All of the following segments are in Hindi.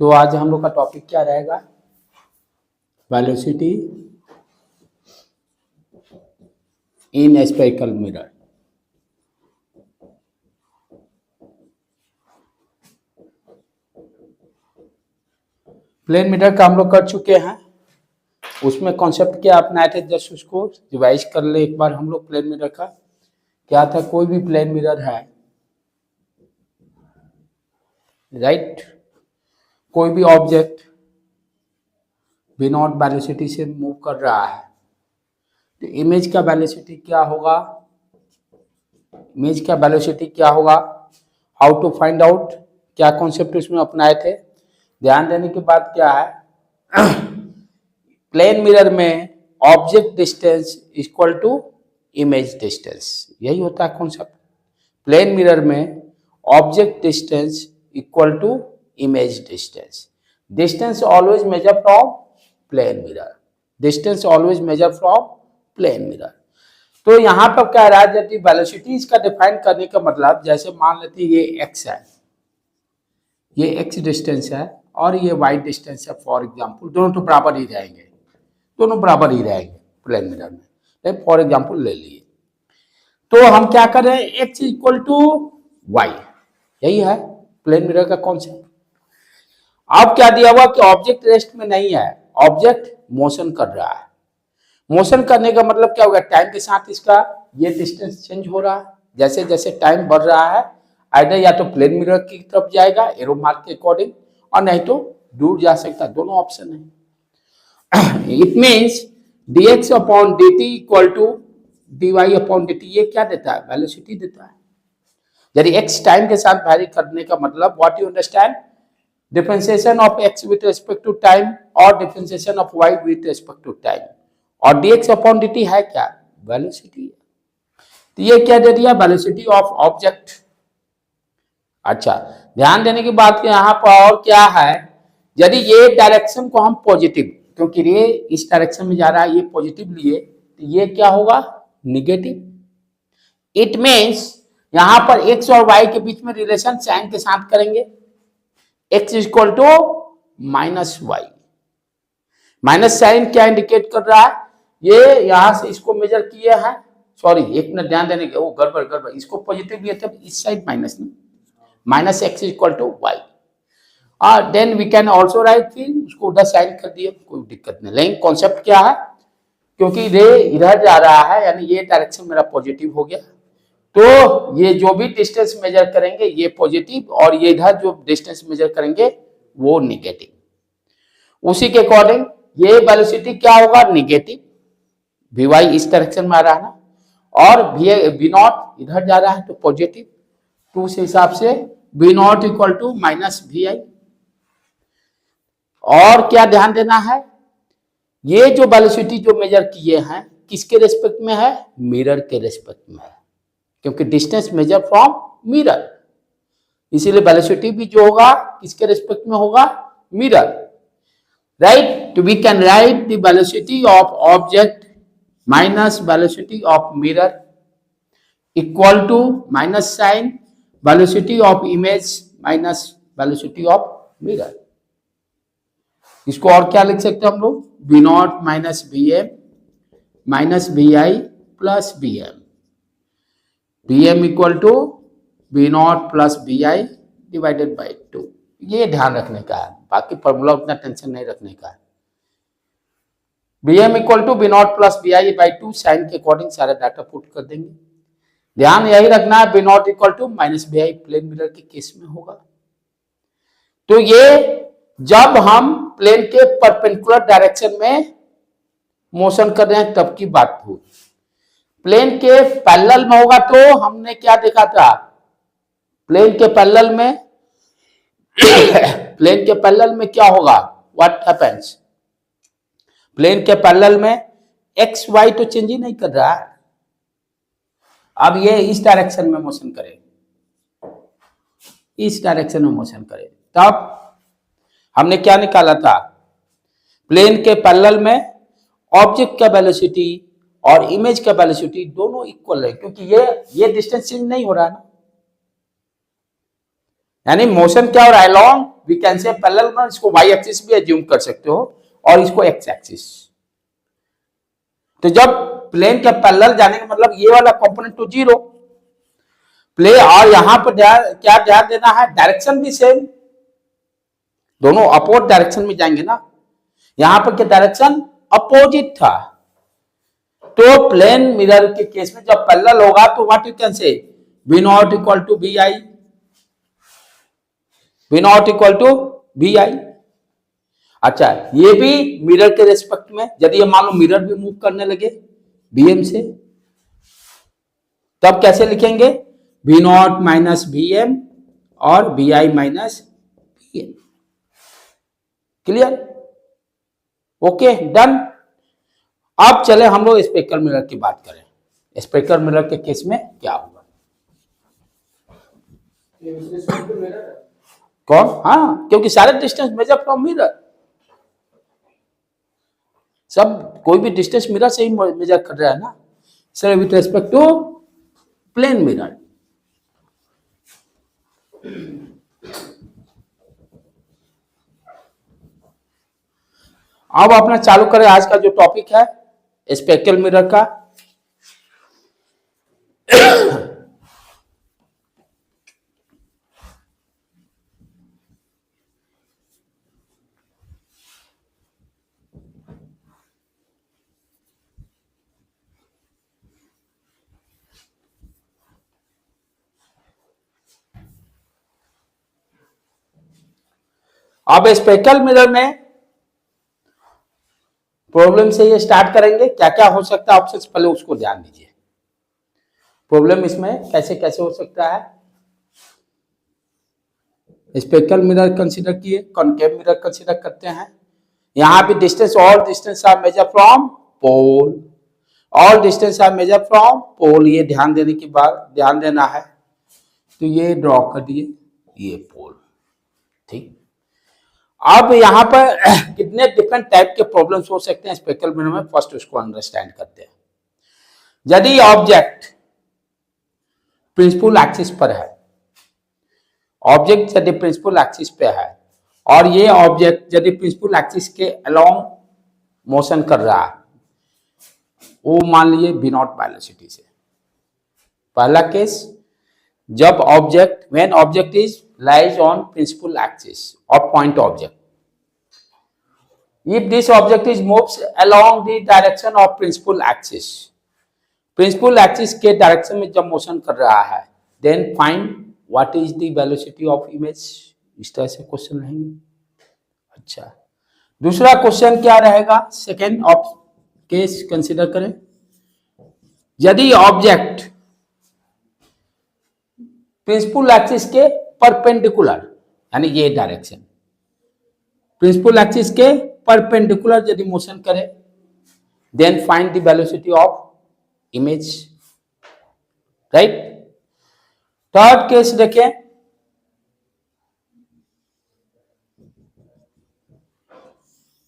तो आज हम लोग का टॉपिक क्या रहेगा? Velocity in spherical mirror. Plane mirror का हम लोग कर चुके हैं, उसमें कॉन्सेप्ट क्या अपनाए थे, जस्ट उसको रिवाइज कर ले एक बार हम लोग। प्लेन मिरर का क्या था? कोई भी प्लेन मिरर है, राइट, कोई भी ऑब्जेक्ट बिना वेलोसिटी से मूव कर रहा है तो इमेज का वेलोसिटी क्या होगा? इमेज का वेलोसिटी क्या होगा? हाउ टू फाइंड आउट, क्या कॉन्सेप्ट उसमें अपनाए थे? ध्यान देने की बात क्या है, प्लेन मिरर में object distance equal to image distance, यही होता है कॉन्सेप्ट। प्लेन मिरर में object distance equal to image distance. Distance always measure from plane mirror, distance always measure from plane mirror. तो यहां पर कह रहा है जब वेलोसिटी इसका डिफाइन करने का मतलब, जैसे मान लेते ये एक्स है, ये एक्स डिस्टेंस है और ये वाई डिस्टेंस है फॉर एग्जांपल, दोनों तो बराबर ही रहेंगे, दोनों बराबर ही रहेंगे प्लेन मिरर में। फॉर एग्जांपल ले लिए तो हम क्या कर रहे हैं, एक्स इक्वल टू वाई, यही है प्लेन मिरर का कॉन्सेप्ट। अब क्या दिया हुआ कि ऑब्जेक्ट रेस्ट में नहीं है, ऑब्जेक्ट मोशन कर रहा है। मोशन करने का मतलब क्या होगा, टाइम के साथ इसका ये डिस्टेंस चेंज हो रहा है। जैसे जैसे टाइम बढ़ रहा है आइडर या तो प्लेन मिरर की तरफ जाएगा एरो मार्क के अकॉर्डिंग, और नहीं तो दूर जा सकता है, दोनों ऑप्शन है। It means dx upon dt equal to dy upon dt, ये क्या देता है? वेलोसिटी देता है। यदि x टाइम के साथ वैरी करने का मतलब, what you understand, differentiation of x with respect to time और differentiation of y with respect to time, और dx अपॉन dt है क्या? वेलोसिटी। तो ये क्या दे दिया? Velocity of object. अच्छा, ध्यान देने की बात यहाँ पर और क्या है, यदि ये डायरेक्शन को हम पॉजिटिव, क्योंकि ये इस डायरेक्शन में जा रहा है, ये पॉजिटिव लिए, तो ये क्या होगा? नेगेटिव। इट मीन्स यहां पर x और y के बीच में रिलेशन साइन के साथ करेंगे, x equal to minus Y. Minus sign क्या इंडिकेट कर रहा है? ये यहां से इसको मेजर किए हैं, सॉरी एक मिनट ध्यान देने के, वो गड़बड़ गड़बड़, इसको पॉजिटिव लिए थे, इस साइड माइनस नहीं, minus x equal to y. और then we can also write, फिर उसको उधर साइन कर दिए, कोई दिक्कत नहीं। लेकिन कॉन्सेप्ट क्या है, क्योंकि रे इधर जा रहा है यानी ये डायरेक्शन मेरा पॉजिटिव हो गया, तो ये जो भी डिस्टेंस मेजर करेंगे ये पॉजिटिव, और ये इधर जो डिस्टेंस मेजर करेंगे वो नेगेटिव। उसी के अकॉर्डिंग ये वेलोसिटी क्या होगा? नेगेटिव। वी वाई इस डायरेक्शन में आ रहा है ना, और वी नॉट इधर जा रहा है तो पॉजिटिव, तो उस हिसाब से v naught equal to minus we i. और क्या ध्यान देना है, ये जो वेलोसिटी जो मेजर किए हैं किसके रेस्पेक्ट में है? मिरर के रेस्पेक्ट में है, क्योंकि डिस्टेंस मेजर फ्रॉम मिरर, इसीलिए वेलोसिटी भी जो होगा किसके रेस्पेक्ट में होगा? Mirror, right. तो we can write the velocity of object minus velocity of mirror equal to minus sign velocity of image minus velocity of mirror. इसको और क्या लिख सकते हैं हम लोग? V naught minus v m minus we i plus v m, v M equal to we naught plus we I divided by 2। ये ध्यान रखने का है, बाकी फॉर्मूला उतना टेंशन नहीं रखने का है। V M equal to we naught plus we I by 2, sign के अकॉर्डिंग सारा डाटा पुट कर देंगे। ध्यान यही रखना है, V naught equal to minus we I plane mirror के केस में होगा। तो ये जब हम प्लेन के परपेंडिकुलर डायरेक्शन में मोशन कर रहे हैं तब की बात हुई। प्लेन के पैरेलल में होगा तो हमने क्या देखा था, प्लेन के पैरेलल में प्लेन के पैरेलल में क्या होगा, व्हाट हैपेंस, प्लेन के पैरेलल में एक्स वाई तो चेंज ही नहीं कर रहा है। अब ये इस डायरेक्शन में मोशन करे, इस डायरेक्शन में मोशन करे, तब हमने क्या निकाला था, प्लेन के पैरेलल में ऑब्जेक्ट का वेलोसिटी और इमेज का वेलोसिटी दोनों इक्वल है, क्योंकि ये डिस्टेंस चेंज नहीं हो रहा है ना, यानी मोशन क्या हो रहा है, along we can say parallel में इसको वाई एक्सिस भी एज्यूम कर सकते हो और इसको एक्स एक्सिस। तो जब प्लेन के पैरेलल जाने का मतलब ये वाला कंपोनेंट तो जीरो प्ले, और यहां पर क्या ध्यान देना है, डायरेक्शन भी सेम, दोनों अपोजिट डायरेक्शन में जाएंगे ना। यहां पर क्या डायरेक्शन अपोजिट था, तो प्लेन मिरर के केस में जब पैरेलल होगा तो what you can say B naught equal to B I, B naught equal to B I. अच्छा, ये भी मिरर के रेस्पेक्ट में, यदि ये मान लो मिरर भी मूव करने लगे बीएम से, तब कैसे लिखेंगे, b naught minus b m और b i minus b m. Clear? Okay, done. अब चले हम लोग स्पेक्ल मिरर की बात करें। स्पेक्ल मिरर के केस में क्या होगा, कौन, हाँ, क्योंकि सारे डिस्टेंस मेजर फ्रॉम मिरर, सब कोई भी डिस्टेंस मिरर से ही मेजर कर रहा है ना, sir with respect to plane mirror. अब अपना चालू करें आज का जो टॉपिक है स्पेक्ल मिरर का। अब स्पेक्ल मिरर में प्रॉब्लम से ये स्टार्ट करेंगे, क्या क्या हो सकता है ऑप्शन, पहले उसको ध्यान दीजिए। प्रॉब्लम इसमें कैसे कैसे हो सकता है। स्पेक्ल मिरर कंसीडर किए, कॉनकेव मिरर कंसीडर करते हैं। यहां भी distance, all distance are measure from pole, all distance are measure from pole, ये ध्यान देने की बात, ध्यान देना है। तो ये ड्रॉ कर दिए, ये पोल, ठीक। अब यहाँ पर कितने डिफरेंट टाइप के प्रॉब्लम्स हो सकते हैं स्पेक्ल मिरर में, फर्स्ट उसको अंडरस्टैंड करते हैं। यदि ऑब्जेक्ट प्रिंसिपल एक्सिस पर है, ऑब्जेक्ट यदि प्रिंसिपल एक्सिस पे है और ये ऑब्जेक्ट यदि प्रिंसिपल एक्सिस के अलोंग मोशन कर रहा है, वो मान लीजिए बी नॉट वेलोसिटी से। पहला केस, जब object, when object is lies on principal axis और point object, if this object is moves along the direction of principal axis, principal axis के डायरेक्शन में जब मोशन कर रहा है, then find what is the velocity of image. इस तरह से क्वेश्चन रहेंगे। अच्छा, दूसरा क्वेश्चन क्या रहेगा, सेकेंड ऑफ केस कंसीडर करें। यदि ऑब्जेक्ट प्रिंसिपल एक्सिस के परपेंडिकुलर, यानी ये डायरेक्शन, प्रिंसिपल एक्सिस के परपेंडिकुलर यदि मोशन करे, then find the velocity of image, right. Third case देखें,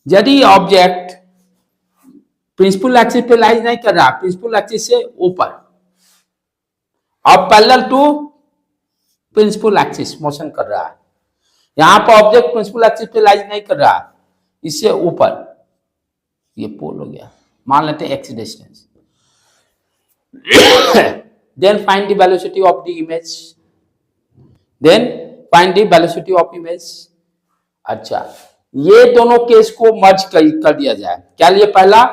यदि ऑब्जेक्ट प्रिंसिपल एक्सिस पे लाइज नहीं कर रहा, प्रिंसिपल एक्सिस से ऊपर और parallel to principal axis motion कर रहा है, यहां पर ऑब्जेक्ट प्रिंसिपल एक्सिस पे लाइज नहीं कर रहा, इससे ऊपर, ये पोल हो गया, मान लेते हैं x distance. then find the velocity of the image, then find the velocity of image। अच्छा, ये दोनों केस को मर्ज कर दिया जाए। क्या लिए, पहला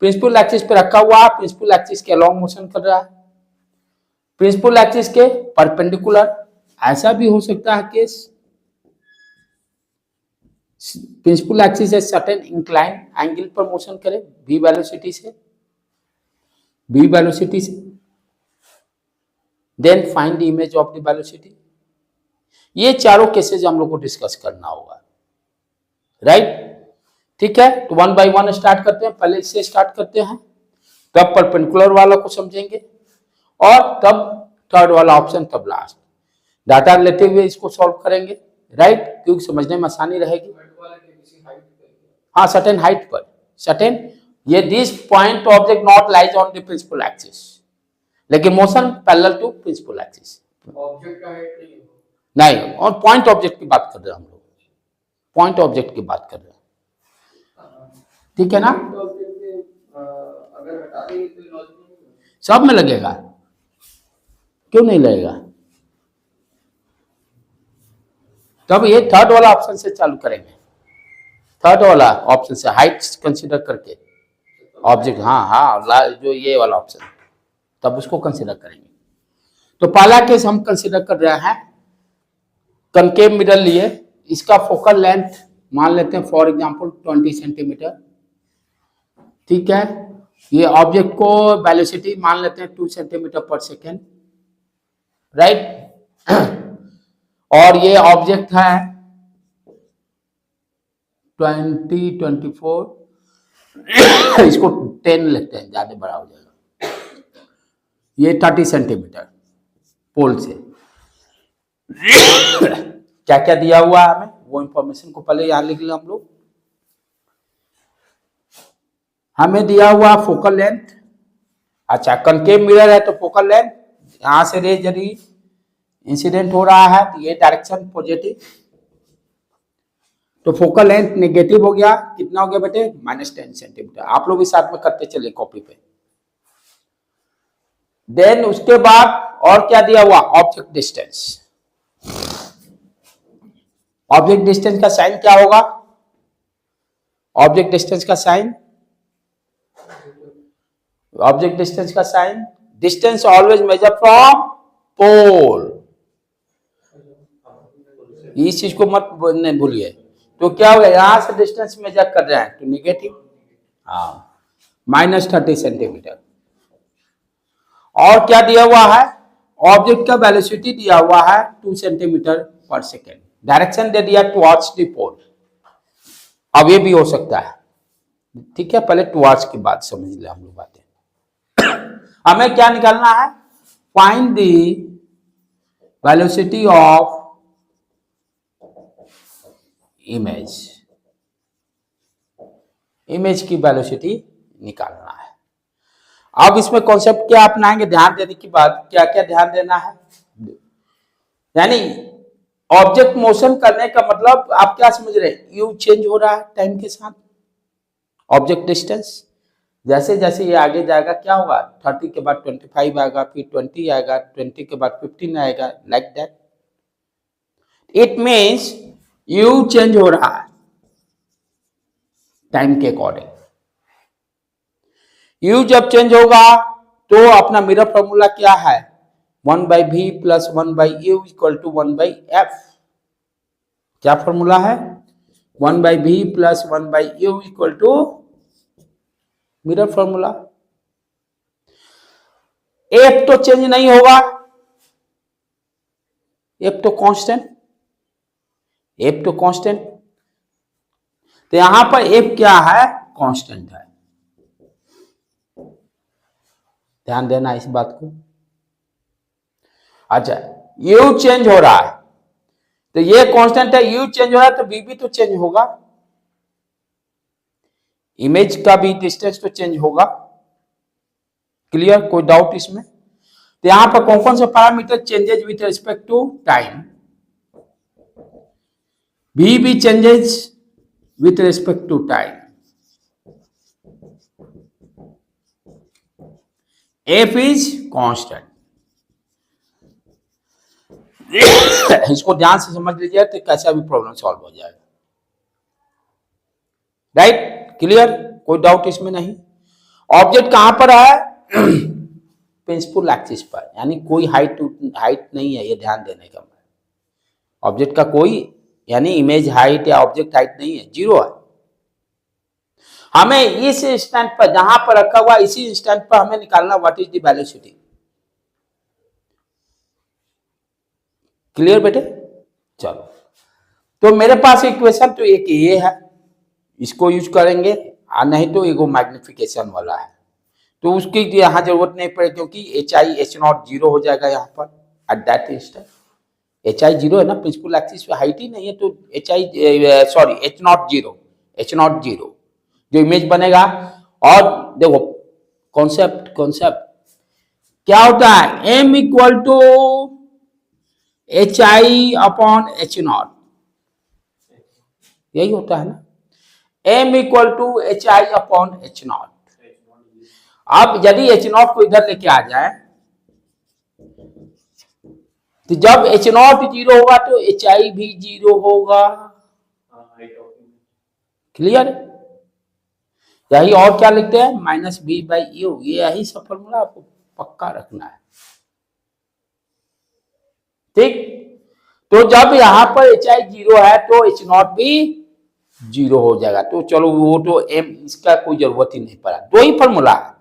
प्रिंसिपल एक्सिस पे रखा हुआ, प्रिंसिपल एक्सिस के अलोंग मोशन कर रहा है, प्रिंसिपल एक्सिस के परपेंडिकुलर, ऐसा भी हो सकता है केस, प्रिंसिपल एक्सिस है सर्टेन इंक्लाइन एंगल पर मोशन करे v वेलोसिटी से, v वेलोसिटी से, then find the image of the velocity. ये चारों केसेस हम लोग को डिस्कस करना होगा, राइट, ठीक है। तो वन बाय वन स्टार्ट करते हैं, पहले इससे स्टार्ट करते हैं, तब परपेंडिकुलर वाला को समझेंगे और तब थर्ड वाला ऑप्शन, तब लास्ट डाटा लेते हुए इसको सॉल्व करेंगे, राइट, क्योंकि समझने में आसानी रहेगी। हाँ, सर्टेन हाइट पर, सर्टेन, ये this point object not lies on the principal axis, लेकिन motion parallel to principal axis. Object का हाइट नहीं, और पॉइंट ऑब्जेक्ट की बात कर रहे हैं हम लोग, पॉइंट ऑब्जेक्ट की बात कर रहे हैं, ठीक है ना। अगर हटा देंगे तो लॉजिक नहीं, सब में लगेगा, क्यों नहीं लगेगा। तब ये थर्ड वाला ऑप्शन से चालू करेंगे, थर्ड वाला ऑप्शन से हाइट कंसीडर करके ऑब्जेक्ट, हाँ हाँ जो ये वाला ऑप्शन, तब उसको कंसीडर करेंगे। तो पहला केस हम कंसीडर कर रहे हैं कनकेव मिरर लिए, इसका फोकल लेंथ मान लेते हैं फॉर एग्जांपल 20 सेंटीमीटर, ठीक है। ये ऑब्जेक्ट को वेलोसिटी मान लेते हैं 2 सेंटीमीटर पर सेकेंड, राइट। और ये ऑब्जेक्ट है 24 इसको 10 लेते हैं, ज्यादा बड़ा हो जाएगा। ये 30 सेंटीमीटर पोल से क्या क्या दिया हुआ है हमें, वो इंफॉर्मेशन को पहले यहां लिख लिया हम लोग। हमें दिया हुआ फोकल लेंथ, अच्छा कनकेव मिरर है तो फोकल लेंथ, यहां से रेज यदि इंसिडेंट हो रहा है तो ये डायरेक्शन पॉजिटिव, तो फोकल लेंथ नेगेटिव हो गया, कितना हो गया बेटे -10 सेंटीमीटर। आप लोग भी साथ में करते चले कॉपी पे। देन उसके बाद और क्या दिया हुआ, ऑब्जेक्ट डिस्टेंस। ऑब्जेक्ट डिस्टेंस का साइन क्या होगा, ऑब्जेक्ट डिस्टेंस का साइन, ऑब्जेक्ट डिस्टेंस का sign, distance always measure from pole, इस चीज को मत भूलिए। तो क्या होगा, यहां से डिस्टेंस मेजर कर रहे हैं तो निगेटिव, हाँ -30 सेंटीमीटर। और क्या दिया हुआ है, ऑब्जेक्ट का वेलोसिटी दिया हुआ है 2 सेंटीमीटर पर सेकेंड, डायरेक्शन दे दिया टुवर्ड्स द पोल। अब ये भी हो सकता है, ठीक है, पहले टुवर्ड्स की बात समझ ले हम लोग बातें। हमें क्या निकालना है, find the velocity of image, image की वेलोसिटी निकालना है। अब इसमें कॉन्सेप्ट क्या अपनाएंगे, ध्यान देने की बात, क्या क्या ध्यान देना है, यानी ऑब्जेक्ट मोशन करने का मतलब आप क्या समझ रहे हैं, यू चेंज हो रहा है टाइम के साथ, ऑब्जेक्ट डिस्टेंस जैसे जैसे ये आगे जाएगा क्या होगा, 30 के बाद 25 आएगा, फिर 20 आएगा, 20 के बाद 15 आएगा, like that. It means you change हो रहा है टाइम के अकॉर्डिंग। यू जब चेंज होगा तो अपना मिरर फॉर्मूला क्या है, 1/v plus 1/u equal to 1/f। क्या फॉर्मूला है, 1/v plus 1/u equal to mirror formula. F तो चेंज नहीं होगा, एफ तो कांस्टेंट, एफ तो कांस्टेंट, तो यहां पर एफ क्या है, कांस्टेंट है, ध्यान देना इस बात को। अच्छा यू चेंज हो रहा है तो ये कांस्टेंट है, यू चेंज हो रहा है तो वी भी तो चेंज होगा, इमेज का भी डिस्टेंस तो चेंज होगा, क्लियर, कोई डाउट इसमें। तो यहां पर कौन कौन से parameter changes with respect to time, v भी changes with respect to time, f is constant. इसको ध्यान से समझ लीजिए तो कैसा भी प्रॉब्लम सॉल्व हो जाएगा, राइट, क्लियर, कोई डाउट इसमें नहीं। ऑब्जेक्ट कहां पर है, प्रिंसिपल एक्सिस पर, यानी कोई हाइट नहीं है, ये ध्यान देने का। ऑब्जेक्ट का कोई यानी इमेज हाइट या ऑब्जेक्ट हाइट नहीं है, जीरो है। हमें इस इंस्टेंट पर जहां पर रखा हुआ इसी इंस्टेंट पर हमें निकालना what is the velocity, clear बेटे। चलो तो मेरे पास इक्वेशन तो एक ये है, इसको यूज करेंगे, नहीं तो एगो मैग्निफिकेशन वाला है, तो उसकी यहां जरूरत नहीं पड़े क्योंकि HI H0 जीरो हो जाएगा यहाँ पर at that instant. HI zero है ना, प्रिंसिपल एक्सिस पे हाइट ही नहीं है, तो H0 जीरो जो इमेज बनेगा। और देखो कॉन्सेप्ट क्या होता है, M equal to HI upon H0, यही होता है ना, m equal to H I upon H not. अब यदि एच नॉट को इधर लेके आ जाए तो जब एच नॉट 0 होगा तो एच आई भी 0 होगा। क्लियर? यही और क्या लिखते हैं, माइनस बी बाई यू। ये यही सब फॉर्मूला आपको पक्का रखना है। ठीक, तो जब यहां पर एच आई 0 है तो एच नॉट भी 0 हो जाएगा। तो चलो वो तो एम, इसका कोई जरूरत ही नहीं पड़ा। दो ही फॉर्मूला है,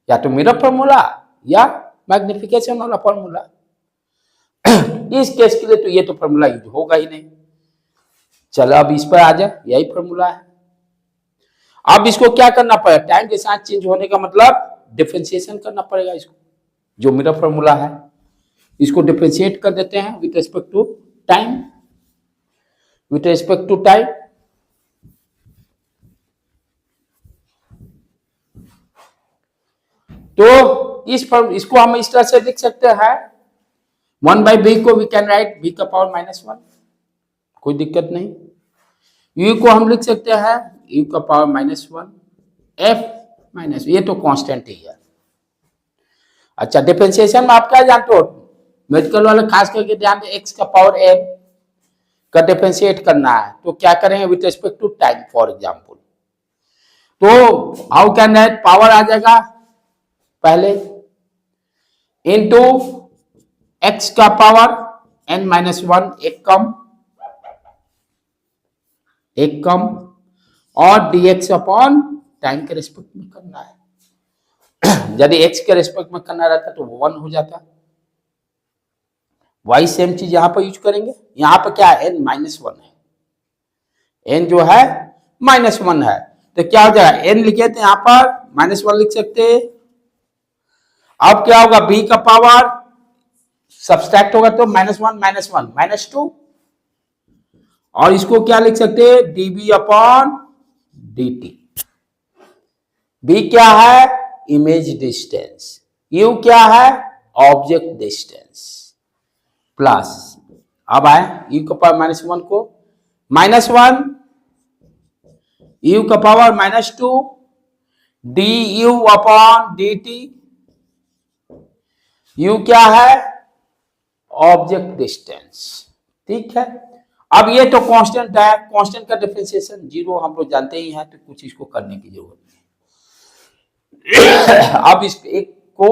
या तो मेरा फॉर्मूला या मैग्निफिकेशन वाला फॉर्मूला। इस केस के लिए तो ये तो फॉर्मूला यूज होगा ही नहीं। चलो अब इस पर आ जाए, यही फॉर्मूला है। अब इसको क्या करना पड़ेगा, टाइम के साथ चेंज होने का मतलब डिफरेंशिएशन करना पड़ेगा इसको। जो मेरा फॉर्मूला है इसको डिफरेंशिएट कर देते हैं with respect to time, with respect to time. तो इसको हम इस तरह से लिख सकते हैं, 1 बाई बी को वी कैन राइट बी का पावर -1, कोई दिक्कत नहीं। यू को हम लिख सकते हैं यू का पावर -1, एफ माइनस, ये तो कांस्टेंट ही है। अच्छा, डिफरेंशिएशन में आप क्या जानते हो, मेडिकल वाले खास करके ध्यान दें, एक्स का पावर n का डिफरेंशिएट करना है तो क्या करेंगे with respect to time. For example तो हाउ कैन दैट, पावर आ जाएगा पहले इनटू x का पावर n-1, एक कम और dx अपॉन टाइम के रिस्पेक्ट में करना है। यदि x के रिस्पेक्ट में करना रहता तो 1 हो जाता। वही सेम चीज यहां पर यूज करेंगे। यहां पर क्या है, n-1 है, n जो है -1 है, तो क्या हो जाएगा, n लिखे थे यहां पर -1 लिख सकते। अब क्या होगा, b का पावर सब्सट्रैक्ट होगा तो -1 -2, और इसको क्या लिख सकते हैं, dB अपॉन dt। b क्या है, इमेज डिस्टेंस, u क्या है, ऑब्जेक्ट डिस्टेंस, प्लस अब आए u का पावर -1 को -1, u का power -2 du upon dt। u क्या है, ऑब्जेक्ट डिस्टेंस। ठीक है, अब ये तो कांस्टेंट है, कांस्टेंट का डिफरेंशिएशन 0 हम लोग जानते ही हैं, तो कुछ इसको करने की जरूरत नहीं। अब इस एक को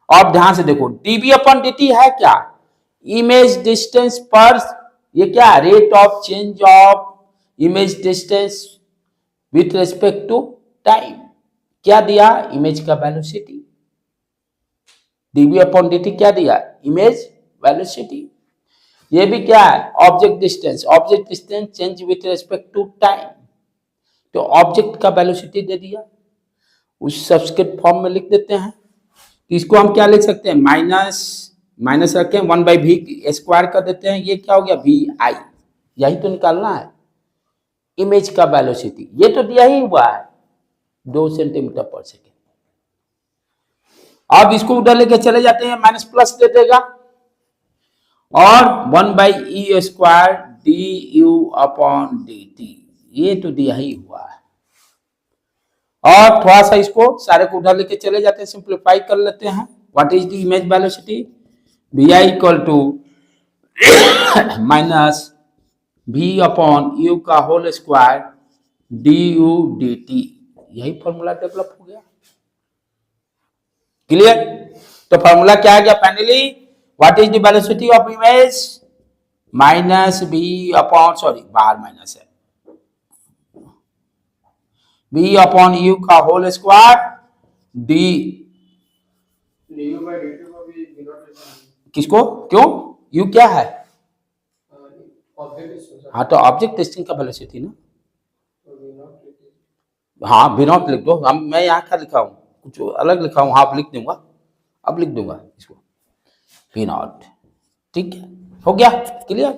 आप ध्यान से देखो, dB अपॉन dt है क्या, इमेज डिस्टेंस पर, ये क्या, rate of change of image distance with respect to time. क्या दिया, इमेज का वेलोसिटी। dB अपॉन dt क्या दिया, इमेज वेलोसिटी। ये भी क्या है, object distance, object distance change with respect to time, तो ऑब्जेक्ट का वेलोसिटी दे दिया, उस सब्सक्रिप्ट फॉर्म में लिख देते हैं। तो इसको हम क्या लिख सकते हैं, माइनस रखें 1 बाई वी स्क्वायर कर देते हैं, ये क्या हो गया, वी आई। यही तो निकालना है इमेज का वेलोसिटी, ये तो दिया ही हुआ है 2 सेंटीमीटर पर सेकेंड। अब इसको उधर लेके चले जाते हैं, माइनस प्लस दे देगा, और 1 by E square d you upon D T, ये तो दिया ही हुआ है। और थोड़ा सा इसको सारे को उधर लेके चले जाते हैं, सिंप्लीफाई कर लेते हैं। What is the image velocity, v i equal to minus v upon you का whole square d u d t. यही फॉर्मूला डेवलप हो गया। क्लियर? तो फॉर्मूला क्या आ गया finally, what is the velocity of image, minus v upon, sorry बाहर माइनस है, v अपॉन यू का होल स्क्वायर डी, किसको, क्यों, u क्या है, हाँ तो ऑब्जेक्ट डिस्टेंस का वेलोसिटी ना, हाँ v0 लिख दो। हम, मैं यहाँ क्या लिखा हूँ, कुछ अलग लिखा हूँ, हाँ लिख दूंगा, अब लिख दूंगा इसको v0। ठीक है, हो गया क्लियर।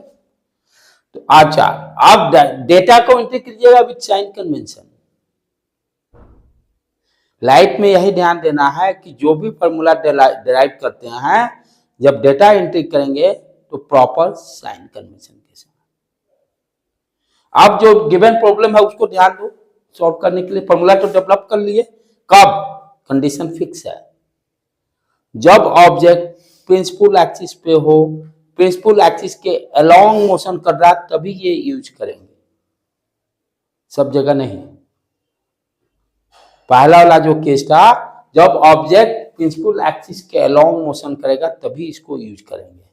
तो अच्छा, अब डेटा को एंट्री कीजिएगा विथ साइन कन्वेंशन। लाइट में यही ध्यान देना है कि जो भी फॉर्मूला डिराइव करते हैं, जब डेटा एंट्री करेंगे तो प्रॉपर साइन कन्वेंशन के साथ। अब जो गिवन प्रॉब्लम है उसको ध्यान दो, सॉल्व करने के लिए फॉर्मूला तो डेवलप कर लिए, कब, कंडीशन फिक्स है, जब ऑब्जेक्ट प्रिंसिपल एक्सिस पे हो, प्रिंसिपल एक्सिस के अलोंग मोशन कर रहा है, तभी ये यूज करेंगे, सब जगह नहीं। पहला वाला जो केस था, जब ऑब्जेक्ट प्रिंसिपल एक्सिस के अलोंग मोशन करेगा तभी इसको यूज करेंगे,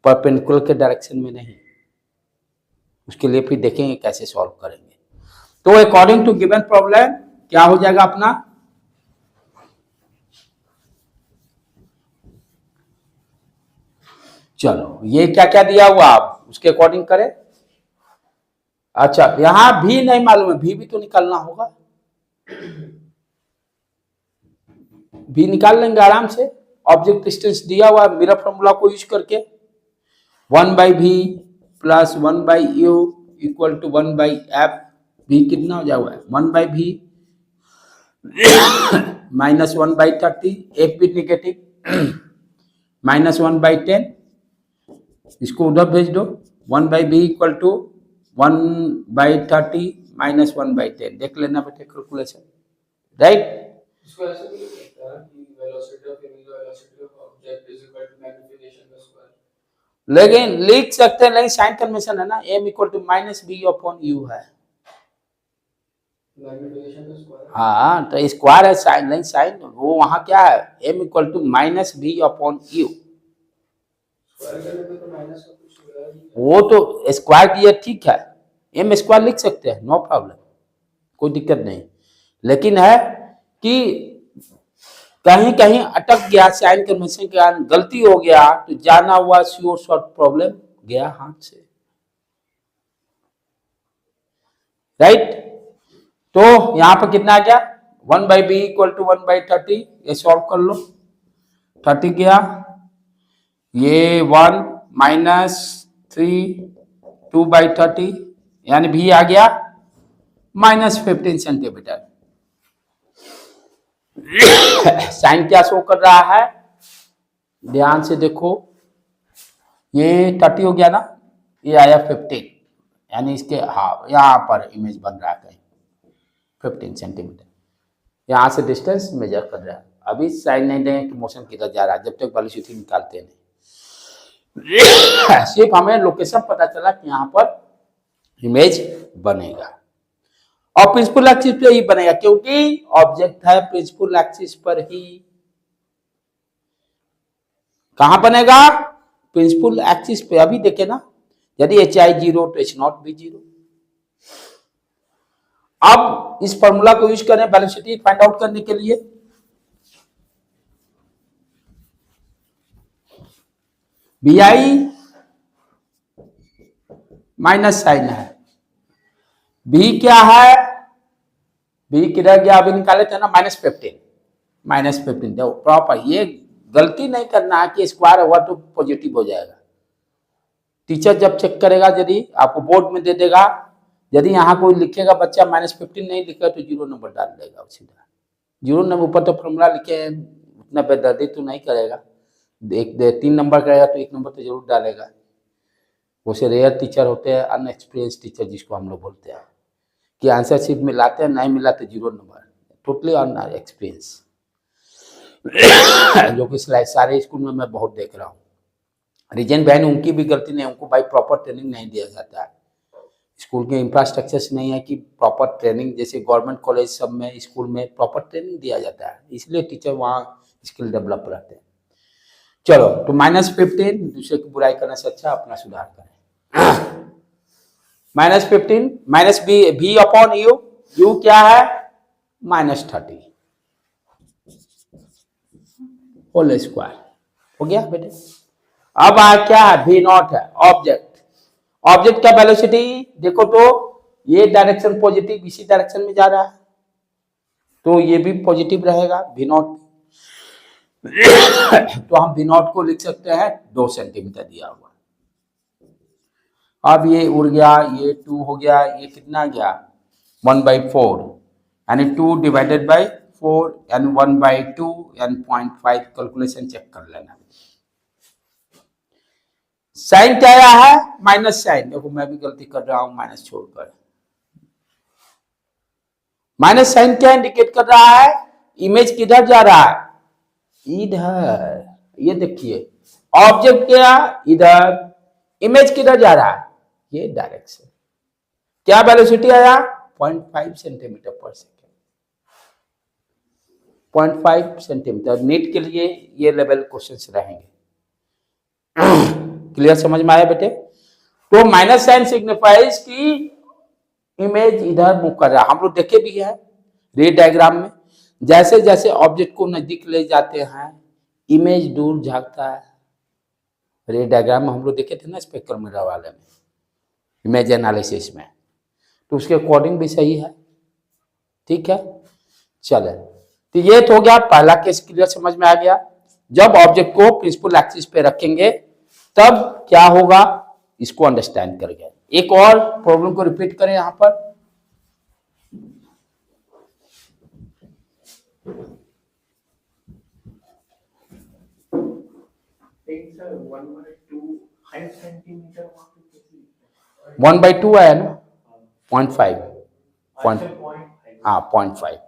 परपेंडिकुलर के डायरेक्शन में नहीं। उसके लिए फिर देखेंगे कैसे सॉल्व करेंगे। तो अकॉर्डिंग टू गिवन प्रॉब्लम क्या हो जाएगा अपना, चलो ये क्या क्या दिया हुआ आप उसके अकॉर्डिंग करें। अच्छा यहां भी नहीं मालूम है, भी तो निकालना होगा, भी निकाल लेंगे आराम से। ऑब्जेक्ट डिस्टेंस दिया हुआ मिरर फॉर्मूला को यूज करके 1/v plus 1/u equal to 1/f, v कितना हो जाएगा 1/v माइनस 1/30, एक भी निगेटिव माइनस 1/10, इसको उधर भेज दो, 1/v इक्वल टू 1/30 माइनस 1/10, देख लेना बेटे कैलकुलेशन, राइट। इसको ऐसे भी लिख सकते हैं कि वेलोसिटी ऑफ इमेज और velocity of object is equal to magnification का स्क्वायर, लेकिन लिख सकते हैं, लेकिन साइन कन्वेंशन है ना, m equal to minus B upon U है, मैग्नीफिकेशन का स्क्वायर। हाँ तो स्क्वायर है, साइन नहीं, साइन वो वहां क्या है, m equal to minus B upon U, square करने पे तो माइनस का कुछ मिला नहीं, वो तो स्क्वायर किया ठीक है, m स्क्वायर लिख सकते हैं, नो प्रॉब्लम, कोई दिक्कत नहीं। लेकिन है कि कहीं कहीं अटक गया, साइन कन्वेंशन के कारण गलती हो गया, तो जाना हुआ श्योर शॉर्ट प्रॉब्लम गया हाथ से, राइट। तो यहां पर कितना आ गया 1/b इक्वल टू 1/30, ये सॉल्व कर लो, 30 गया, ये 1 माइनस 3 2/30, यानी भी आ गया माइनस 15 सेंटीमीटर। साइन क्या शो कर रहा है, ध्यान से देखो, ये 30 हो गया ना, ये आया 15, यानी इसके हाँ यहाँ पर इमेज बन रहा है कहीं 15 सेंटीमीटर, यहाँ से डिस्टेंस मेजर कर रहा है। अभी साइन नहीं देंगे कि मोशन किधर जा रहा है, जब तक वेलोसिटी निकालते नहीं, सिर्फ हमें लोकेशन पता चला कि यहाँ पर इमेज बनेगा, और प्रिंसिपल एक्सिस पे ही बनेगा क्योंकि ऑब्जेक्ट है प्रिंसिपल एक्सिस पर ही। कहां बनेगा, प्रिंसिपल एक्सिस पे। अभी देखे ना, यदि HI 0 तो H0 भी 0। अब इस फॉर्मूला को यूज करें वेलोसिटी फाइंड आउट करने के लिए, VI माइनस साइन है, भी क्या है, भी किधर गया, अभी निकाले थे ना -15 देखो प्रॉपर, ये गलती नहीं करना है कि स्क्वायर हुआ तो पॉजिटिव हो जाएगा। टीचर जब चेक करेगा, यदि आपको बोर्ड में दे देगा, यदि यहाँ कोई लिखेगा बच्चा -15 नहीं लिखा तो 0 नंबर डाल देगा सीधा, 0 नंबर ऊपर तो फॉर्मूला लिखे, उतना बेदर्दी तो नहीं करेगा, 3 नंबर करेगा तो 1 नंबर तो जरूर डालेगा। वो से रेयर टीचर होते हैं, अनएक्सपीरियंस टीचर जिसको हम लोग बोलते हैं, कि आंसर शीट में लाते हैं, नहीं मिला तो 0 नंबर, टोटली अनएक्सपीरियंस, जो कि सारे स्कूल में मैं बहुत देख रहा हूँ। रीजन बहन उनकी भी गलती नहीं, उनको भाई प्रॉपर ट्रेनिंग नहीं दिया जाता है, स्कूल के इंफ्रास्ट्रक्चर नहीं है कि प्रॉपर ट्रेनिंग, जैसे गवर्नमेंट कॉलेज सब में स्कूल में प्रॉपर ट्रेनिंग दिया जाता है, इसलिए टीचर वहाँ स्किल डेवलप रहते हैं। चलो तो -15, दूसरे की बुराई करने से अच्छा अपना सुधार करें। -15 माइनस भी अपॉन यू क्या है -30 होल स्क्वायर हो गया बेटे। अब क्या है, V0 है ऑब्जेक्ट का वेलोसिटी देखो, तो ये डायरेक्शन पॉजिटिव, इसी डायरेक्शन में जा रहा है, तो ये भी पॉजिटिव रहेगा V0। तो हम V0 को लिख सकते हैं 2 सेंटीमीटर दिया हुआ। अब ये उड़ गया, ये 2 हो गया, ये कितना गया 1/4, यानी 2 डिवाइडेड बाई 4 यानी 1/2 यानी 0.5, कैलकुलेशन चेक कर लेना। साइन क्या आया है, माइनस साइन। देखो मैं भी गलती कर रहा हूं माइनस छोड़कर। माइनस साइन क्या इंडिकेट कर रहा है, इमेज किधर जा रहा है, इधर। ये देखिए ऑब्जेक्ट क्या इधर, इमेज किधर जा रहा है, ये डायरेक्शन। क्या वेलोसिटी आया, 0.5 सेंटीमीटर पर सेकेंड। 0.5 सेंटीमीटर। नीट के लिए ये लेवल क्वेश्चंस रहेंगे। क्लियर, समझ में आया बेटे। तो माइनस साइन सिग्निफाइज की इमेज इधर मूव कर रहा है। हम लोग देखे भी है रे डायग्राम में, जैसे जैसे ऑब्जेक्ट को नजदीक ले जाते हैं इमेज दूर झांकता है। रे डायग्राम में हम लोग देखे थे ना स्पेक्ट्रोमीटर वाले में, इमेज एनालिसिस में, तो उसके अकॉर्डिंग भी सही है। ठीक है, चले। तो ये तो हो गया पहला केस, क्लियर, समझ में आ गया। जब ऑब्जेक्ट को प्रिंसिपल एक्सिस पे रखेंगे तब क्या होगा, इसको अंडरस्टैंड कर गए। एक और प्रॉब्लम को रिपीट करें यहां पर। सर 1/2 आया ना, 0.5, हाँ 0.5।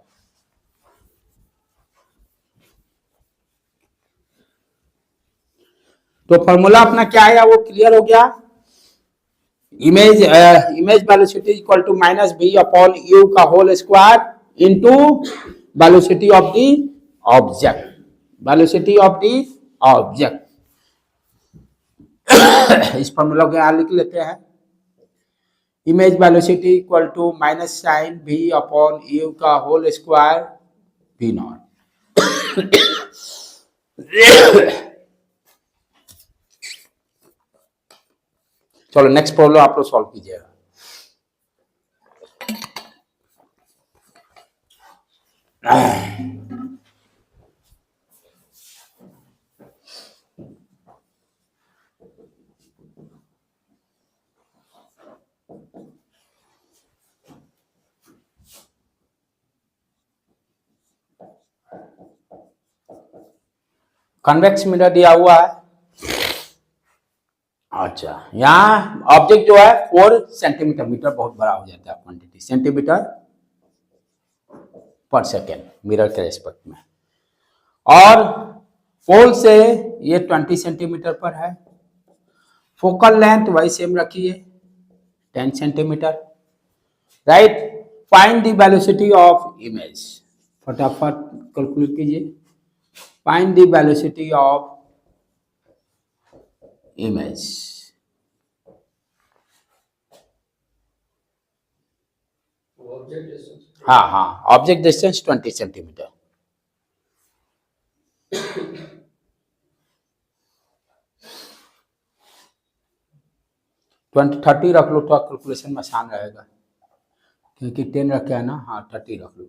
तो फॉर्मूला अपना क्या आया वो क्लियर हो गया। Image velocity equal to minus B upon you का whole square into velocity of the object, velocity of the object. इस फॉर्मूला को यहां लिख लेते हैं। Image velocity equal to minus sign v upon you का होल स्क्वायर v नॉट। चलो नेक्स्ट प्रॉब्लम आप लोग सॉल्व कीजिएगा। कन्वेक्स मिरर दिया हुआ है। अच्छा, यहाँ ऑब्जेक्ट जो है 4 सेंटीमीटर, मीटर बहुत बड़ा हो जाता है क्वांटिटी, सेंटीमीटर पर सेकेंड मिरर के रेस्पेक्ट में, और पोल से ये 20 सेंटीमीटर पर है। फोकल लेंथ वही सेम रखिए 10 centimetre. Right, find the velocity of image. फटाफट कैलकुलेट कीजिए। Find the velocity of image. Object distance, हाँ हाँ, ऑब्जेक्ट डिस्टेंस 20 सेंटीमीटर। ट्वेंटी 30 रख लो, थोड़ा कैलकुलेशन में आसान रहेगा, क्योंकि 10 रखे है ना। हाँ 30 रख लो।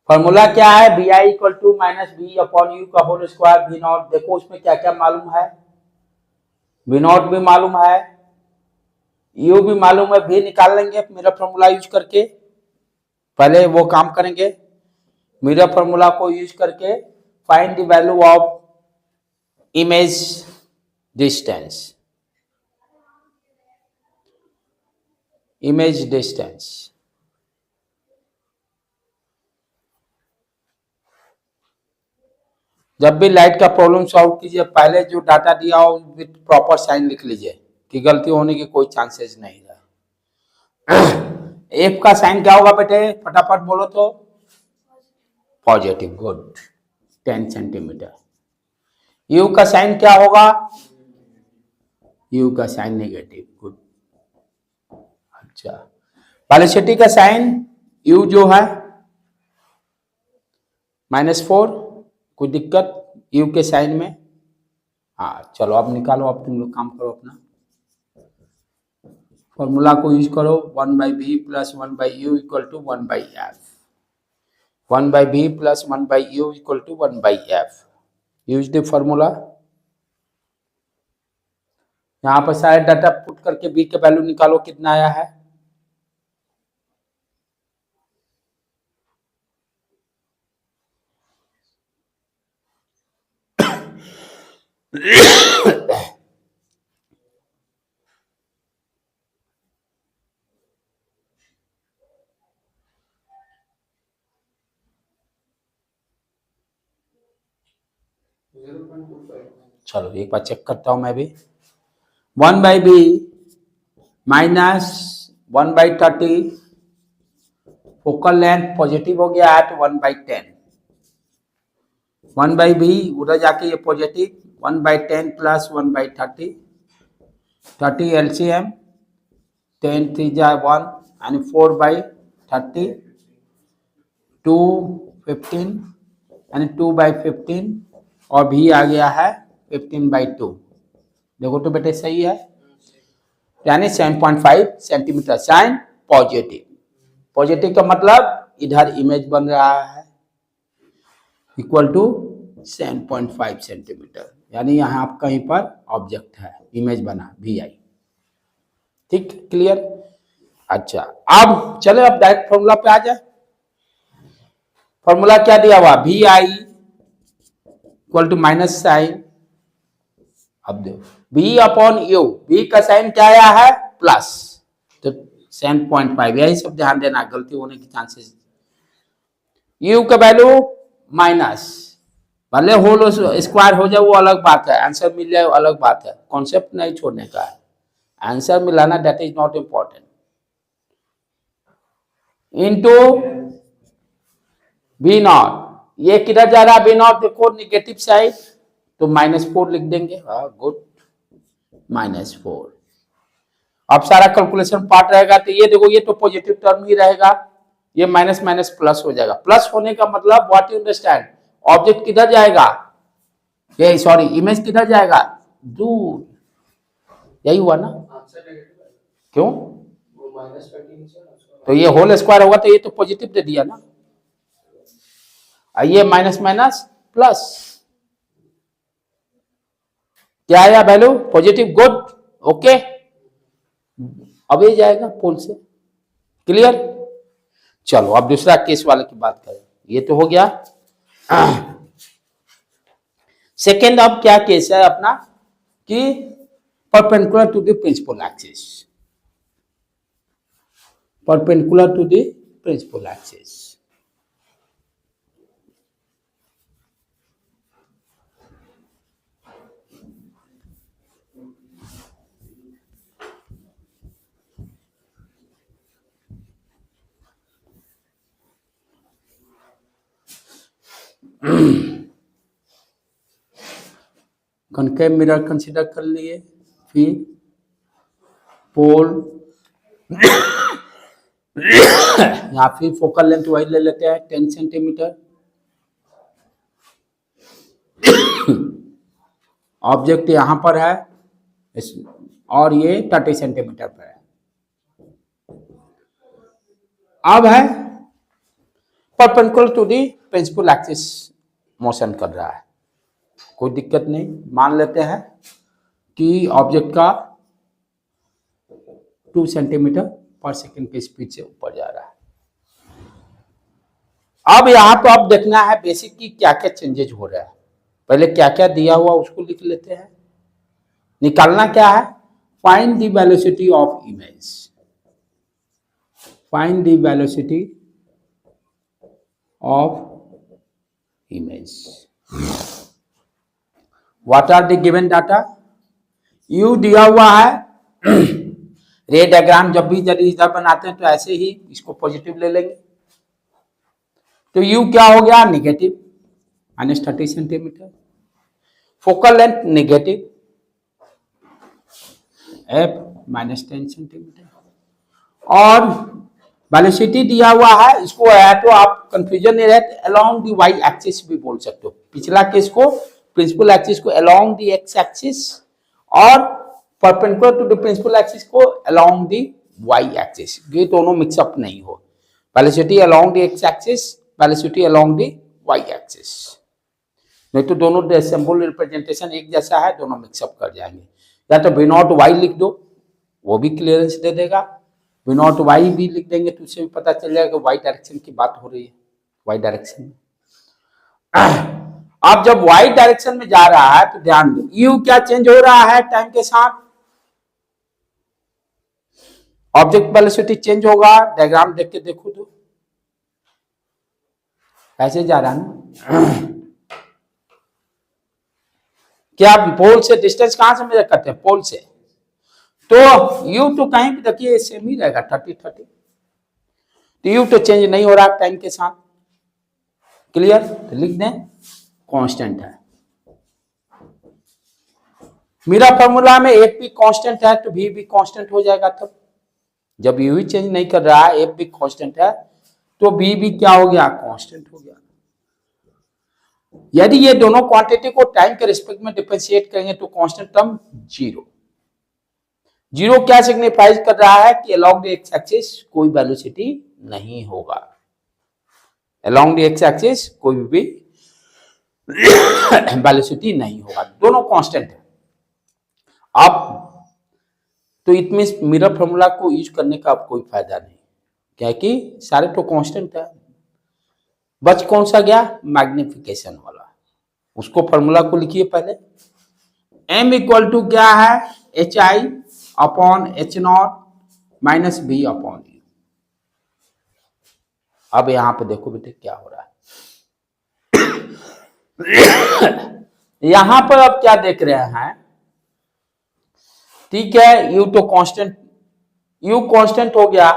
फॉर्मूला क्या है, B I equal to minus B upon you का होल स्क्वायर वी नॉट। देखो उसमें क्या क्या मालूम है, वी नॉट भी मालूम है, यू भी मालूम है, भी निकाल लेंगे मेरा फॉर्मूला यूज करके। पहले वो काम करेंगे, मेरा फॉर्मूला को यूज करके find the value of image distance. Image distance जब भी लाइट का प्रॉब्लम सॉल्व कीजिए पहले जो डाटा दिया हो विथ प्रॉपर साइन लिख लीजिए, कि गलती होने की कोई चांसेस नहीं रहा। एफ का साइन क्या होगा बेटे, फटाफट बोलो तो। Positive, good, 10 centimetre. यू का साइन क्या होगा, यू का साइन नेगेटिव, गुड। अच्छा, वेलोसिटी का साइन यू जो है -4, कोई दिक्कत यू के साइन में। हाँ चलो अब निकालो, अब तुम लोग काम करो अपना। फॉर्मूला को यूज करो, 1/v plus 1/u equal to 1/f। 1/v plus 1/u equal to 1/f। Use the formula. यहाँ पर सारे डाटा पुट करके v के वैल्यू निकालो कितना आया है। 0.25. चलो एक बार चेक करता हूं मैं भी। 1/b minus 1/30, focal length positive हो गया है तो 1/10, 1/b उधर जाके ये पॉजिटिव 1/10 प्लस 1/30, 30 LCM 10 3 जा 1 and 4/30 2 15 and 2/15 और भी आ गया है 15/2। देखो तो बेटे सही है, यानी 7.5 सेंटीमीटर साइन पॉजिटिव। पॉजिटिव का मतलब इधर इमेज बन रहा है इक्वल टू 7.5 सेंटीमीटर, यानी यहाँ आप कहीं पर ऑब्जेक्ट है, इमेज बना VI। ठीक, क्लियर। अच्छा अब चले अब डायरेक्ट फॉर्मूला पे आ जाए। फॉर्मूला क्या दिया हुआ, VI equal to minus sign, अब देखो V अपॉन U, V का साइन क्या आया है प्लस, तो 7.5, यही सब ध्यान देना, गलती होने की चांसेस। U का वैल्यू माइनस, भले होल स्क्वायर हो जाए वो अलग बात है, आंसर मिल जाए वो अलग बात है, कॉन्सेप्ट नहीं छोड़ने का है, आंसर मिलाना that is not important. Into V0, ये किधर जा रहा है V0 देखो निगेटिव साइड, तो -4 लिख देंगे। गुड, -4। अब सारा कैलकुलेशन पार्ट रहेगा तो ये देखो ये तो पॉजिटिव टर्म ही रहेगा, ये माइनस माइनस प्लस हो जाएगा। प्लस होने का मतलब व्हाट यू अंडरस्टैंड, ऑब्जेक्ट किधर जाएगा, ये सॉरी इमेज किधर जाएगा, दूर, यही हुआ ना, आंसर नेगेटिव है, क्यों, वो -20 है ना, तो ये होल स्क्वायर होगा तो ये तो पॉजिटिव दे दिया ना, ये माइनस माइनस प्लस, क्या आया वैल्यू पॉजिटिव, गुड, ओके। अब ये जाएगा पोल से, क्लियर। चलो अब दूसरा केस वाले की बात करें, ये तो हो गया। सेकेंड अब क्या केस है अपना कि perpendicular to the principal axis, perpendicular to the principal axis. Concave mirror consider कर लिए, फिर पोल या फिर फोकल लेंथ वही ले लेते हैं 10 सेंटीमीटर, ऑब्जेक्ट यहां पर है और ये 30 सेंटीमीटर पर है। अब है perpendicular to the principal axis motion कर रहा है, कोई दिक्कत नहीं, मान लेते हैं कि ऑब्जेक्ट का 2 सेंटीमीटर पर सेकंड के स्पीड से ऊपर जा रहा है। अब यहां तो अब देखना है बेसिक की क्या क्या चेंजेज हो रहा है, पहले क्या क्या दिया हुआ उसको लिख लेते हैं। निकालना क्या है, find the velocity of image, find the velocity of image. What are the given data, you दिया हुआ है, रे डायग्राम जब भी इधर बनाते हैं तो ऐसे ही इसको पॉजिटिव ले लेंगे, तो यू क्या हो गया negative -30 centimetre, focal length negative f -10 centimetre, और वेलोसिटी दिया हुआ है, इसको है तो आप कंफ्यूजन नहीं रहते, अलोंग दी वाई एक्सिस भी बोल सकते हो, पिछला केस को प्रिंसिपल एक्सिस को अलोंग दी एक्स एक्सिस और perpendicular to the principal axis को अलोंग दी वाई एक्सिस, ये दोनों मिक्सअप नहीं हो, velocity along the X axis, velocity along the Y axis, नहीं तो दोनों सिंबल रिप्रेजेंटेशन एक जैसा है, दोनों मिक्सअप कर जाएंगे। या तो V0 y लिख दो, वो भी क्लियरेंस दे देगा, V0 y भी लिख देंगे तो उससे भी पता चल जाएगा वाई डायरेक्शन की बात हो रही है, वाई डायरेक्शन में। अब जब y डायरेक्शन में जा रहा है तो ध्यान दो u क्या चेंज हो रहा है टाइम के साथ, ऑब्जेक्ट वेलोसिटी चेंज होगा। डायग्राम देख के देखो तो ऐसे जा रहा है ना। क्या पोल से डिस्टेंस कहां से मेजर करते हैं, पोल से, तो u तो कहीं भी देखिए सेम ही रहेगा 30-30, तो u तो चेंज नहीं हो रहा टाइम के साथ। क्लियर, तो लिख दें कांस्टेंट है। मेरा फॉर्मूला में f भी कांस्टेंट है तो v भी कांस्टेंट हो जाएगा। तब जब u ही चेंज नहीं कर रहा है, f भी कांस्टेंट है, तो v भी क्या हो गया, कांस्टेंट हो गया। यदि ये दोनों क्वांटिटी को टाइम के रिस्पेक्ट में डिफरेंशिएट करेंगे तो कांस्टेंट टर्म जीरो। जीरो क्या सिग्निफाइज कर रहा है कि अलोंग द एक्स एक्सिस कोई वेलोसिटी नहीं होगा, अलोंग द एक्स एक्सिस कोई भी वेलोसिटी नहीं होगा, दोनों कांस्टेंट है। अब तो इट मींस मिरर फॉर्मूला को यूज करने का अब कोई फायदा नहीं, क्या कि सारे तो कांस्टेंट है। बच कौन सा गया, मैग्निफिकेशन वाला, उसको फॉर्मूला को लिखिए पहले। m इक्वल टू क्या है, HI upon H0 minus B upon U। अब यहां पे देखो बेटे क्या हो रहा है। यहां पर अब क्या देख रहे हैं, ठीक है, U तो कांस्टेंट, U कांस्टेंट हो गया।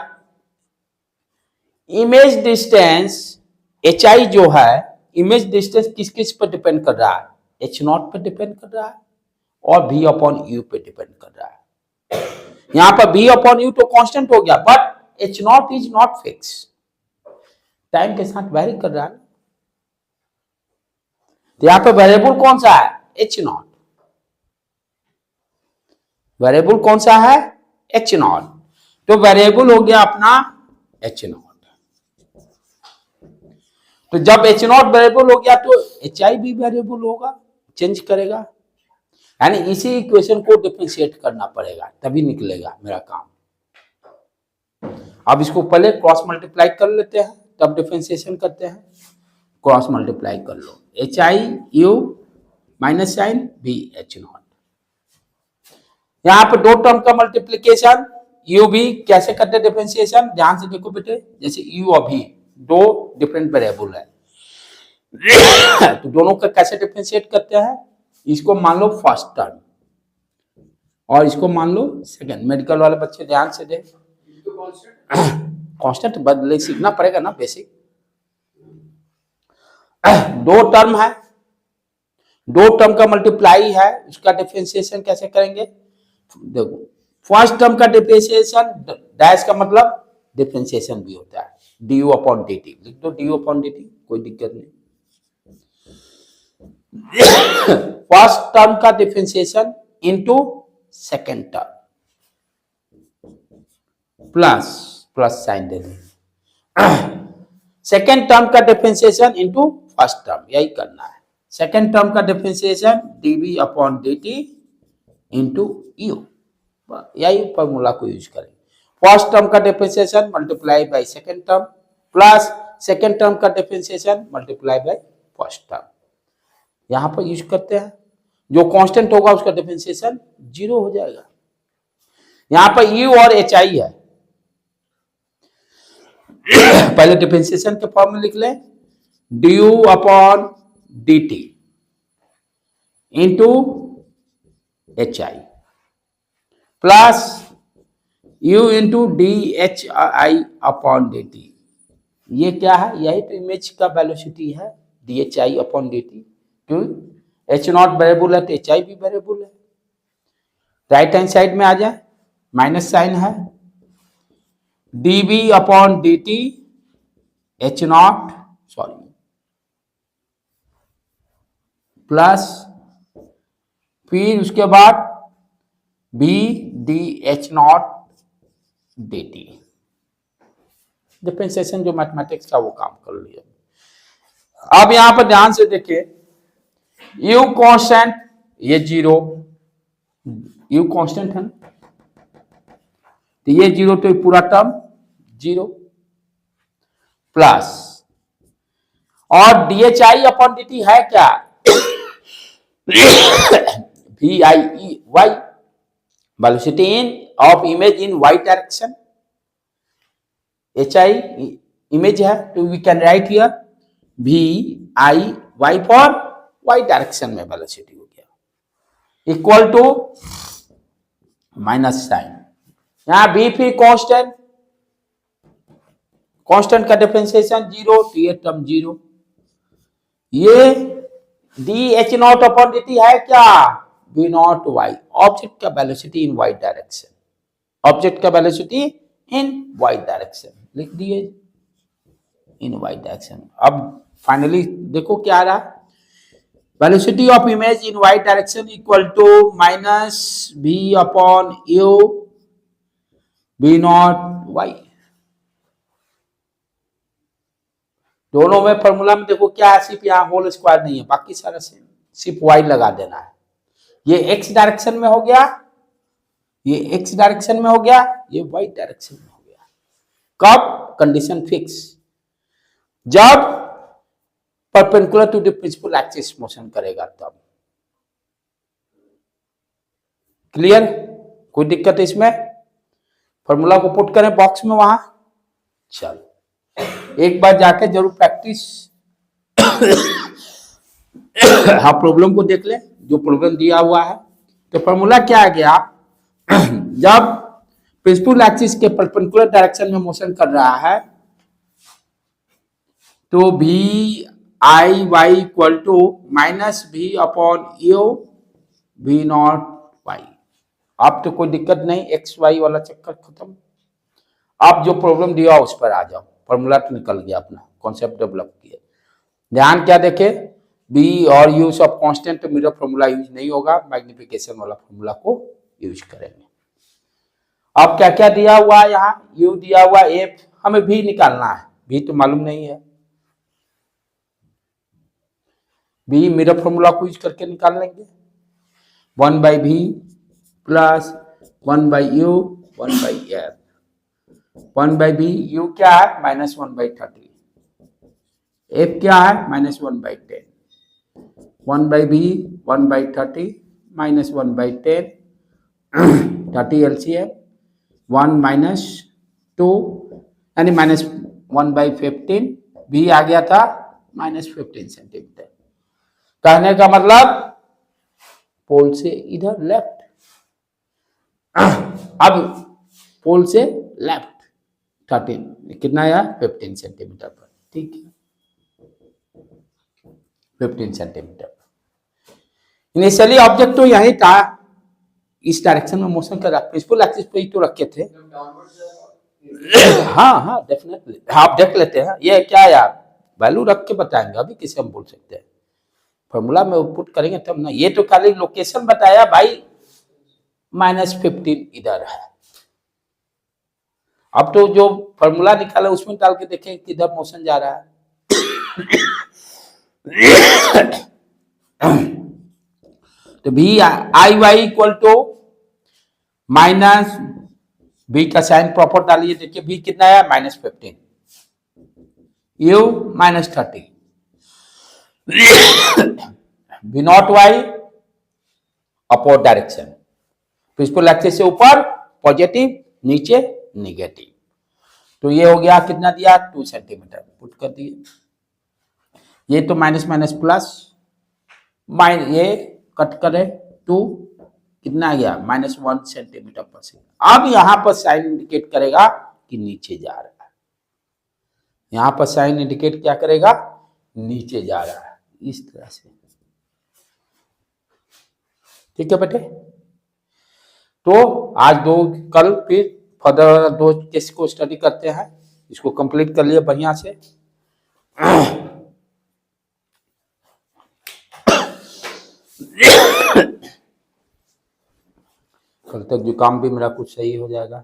इमेज डिस्टेंस HI जो है, इमेज डिस्टेंस किस किस पर डिपेंड कर रहा है, H0 पर डिपेंड कर रहा है और V अपॉन U पे डिपेंड कर रहा है। यहां पर V अपॉन U तो कांस्टेंट हो गया, but H0 is not fix, time के साथ वेरी कर रहा है। तो यहां पर वेरिएबल कौन सा है, H0, वेरिएबल कौन सा है, H0, तो वेरिएबल हो गया अपना H0। तो जब H0 वेरिएबल हो गया तो HI भी वेरिएबल होगा, चेंज करेगा, यानी इसी इक्वेशन को डिफरेंशिएट करना पड़ेगा तभी निकलेगा मेरा काम। अब इसको पहले क्रॉस मल्टीप्लाई कर लेते हैं तब डिफरेंशिएशन करते हैं। क्रॉस मल्टीप्लाई कर लो, HI U minus sign V H0, यहां पर दो टर्म का मल्टीप्लीकेशन U V कैसे करते हैं डिफरेंशिएशन, ध्यान से देखो बेटे। जैसे U और V दो डिफरेंट वेरिएबल है, तो दोनों का कैसे डिफरेंशिएट करते हैं, इसको मान लो फर्स्ट टर्म और इसको मान लो सेकंड। मेडिकल वाले बच्चे ध्यान से दें, कांस्टेंट बदले सीखना पड़ेगा ना बेसिक। दो टर्म है, दो टर्म का मल्टीप्लाई है, उसका डिफरेंशिएशन कैसे करेंगे, देखो फर्स्ट टर्म का डिफरेंशिएशन, डैश का मतलब डिफरेंशिएशन भी होता है, du अपॉन dt, लिख दो du अपॉन dt, कोई दिक्कत नहीं। फर्स्ट टर्म का differentiation into second term plus sign दे देंगे, सेकंड टर्म का डिफरेंशिएशन इनटू फर्स्ट टर्म, यही करना है। सेकंड टर्म का differentiation dv upon dt into u, यही फॉर्मूला को यूज करें। फर्स्ट टर्म का differentiation multiply by second term plus second term का differentiation multiply by first term, यहां पर यूज करते हैं। जो कांस्टेंट होगा उसका डिफरेंशिएशन जीरो हो जाएगा। यहां पर U और HI है, पहले डिफरेंशिएशन के फॉर्म में लिख लें, du upon dt into HI plus U into DHI upon dt। ये क्या है, यही तो इमेज का वेलोसिटी है, DHI अपॉन dt। क्यों, H0 वेरिएबल है तो HI भी वेरिएबल है। राइट हैंड साइड में आ जाए, माइनस साइन है, dv upon dt H0 sorry plus फिर उसके बाद b dH0 dt। डिफरेंशिएशन जो मैथमेटिक्स का वो काम कर लिया। अब यहां पर ध्यान से देखिए, U कांस्टेंट, ये जीरो, U कांस्टेंट है ना, तो ये जीरो, तो पूरा टर्म जीरो प्लस और DHI अपॉन dt है क्या, V I E Y velocity in of image in Y direction, H I image है, तो we can write here V I Y for Y direction में वेलोसिटी हो गया इक्वल टू माइनस साइन, यहां बी फिर कांस्टेंट, कांस्टेंट का डिफरेंशिएशन जीरो, तो ये टर्म जीरो, ये D H not upon D T है क्या, वी नॉट वाई, ऑब्जेक्ट का velocity in Y direction, object का वेलोसिटी इन वाई डायरेक्शन लिख दिए, इन वाई डायरेक्शन। अब फाइनली देखो क्या आ रहा, velocity of image in Y direction equal to minus v upon U v not Y. दोनों में फॉर्मूला में देखो क्या है, सिर्फ यहाँ होल स्क्वायर नहीं है, बाकी सारा सेम, सिर्फ वाई लगा देना है। ये एक्स डायरेक्शन में हो गया, ये एक्स डायरेक्शन में हो गया, ये वाई डायरेक्शन में हो गया। कब कंडीशन फिक्स, जब perpendicular to the principal axis motion करेगा तब। क्लियर, कोई दिक्कत है इसमें? फॉर्मूला को पुट करें बॉक्स में वहां, चलो एक बार जाके जरूर प्रैक्टिस हाँ प्रॉब्लम को देख ले, जो प्रॉब्लम दिया हुआ है। तो फॉर्मूला क्या आ गया, जब प्रिंसिपल एक्सिस के परपेंडिकुलर डायरेक्शन में मोशन कर रहा है तो भी i y equal to minus भी अपॉन यू भी नॉट वाई। अब तो कोई दिक्कत नहीं, एक्स वाई वाला चक्कर खत्म। अब जो प्रॉब्लम दिया उस पर आ जाओ, फॉर्मूला तो निकल गया, अपना कॉन्सेप्ट डेवलप किया। ध्यान क्या देखे, बी और यू सब कांस्टेंट, तो मेरा फॉर्मूला यूज नहीं होगा, मैग्निफिकेशन वाला फॉर्मूला को यूज करेंगे। अब क्या क्या दिया हुआ है, यहाँ यू दिया हुआ, एफ, हमें भी निकालना है, भी तो मालूम नहीं है, बी मेरा फॉर्मूला को यूज करके निकाल लेंगे, 1 बाई भी plus 1 by you 1 by F, 1 by भी, यू क्या है माइनस 1 बाई 30, एफ क्या है माइनस 1 बाई 10, 1 बाई भी 1 by 30 minus 1 by 10, 30 LCM, 1 minus 2 यानी माइनस 1 बाई 15, भी आ गया था माइनस 15 सेंटीमीटर। कहने का मतलब पोल से इधर लेफ्ट, अब पोल से लेफ्ट 13 कितना आया 15 सेंटीमीटर पर, ठीक है 15 सेंटीमीटर पर। इनिशियली ऑब्जेक्ट तो यही था, इस डायरेक्शन में मोशन कर रहा, प्रिंसिपल एक्सिस पे ही तो रखे थे। हाँ हाँ डेफिनेटली, आप देख लेते हैं, ये क्या यार वैल्यू रख के बताएंगे, अभी किसे हम बोल सकते हैं, फॉर्मूला में पुट करेंगे तब ना। ये तो खाली लोकेशन बताया भाई, माइनस 15 इधर है। अब तो जो फॉर्मूला निकाला उसमें डाल के देखें किधर मोशन जा रहा है। तो भी i y equal to minus b का साइन प्रॉपर डालिए, देखिए बी कितना है minus 15, u minus 30, b naught y upward direction, principal axis से ऊपर पॉजिटिव, नीचे निगेटिव। तो ये हो गया कितना दिया 2 सेंटीमीटर, पुट कर दिए। ये तो माइनस माइनस प्लस, ये कट करे 2, कितना आ गया माइनस 1 सेंटीमीटर पर सेकेंड। अब यहां पर साइन इंडिकेट करेगा कि नीचे जा रहा है, यहां पर साइन इंडिकेट क्या करेगा, नीचे जा रहा है, इस तरह से। ठीक है बेटे, तो आज कल फिर फर्दर 2 केस को स्टडी करते हैं, इसको कंप्लीट कर लिए बढ़िया से। कल तक जुकाम भी मेरा कुछ सही हो जाएगा।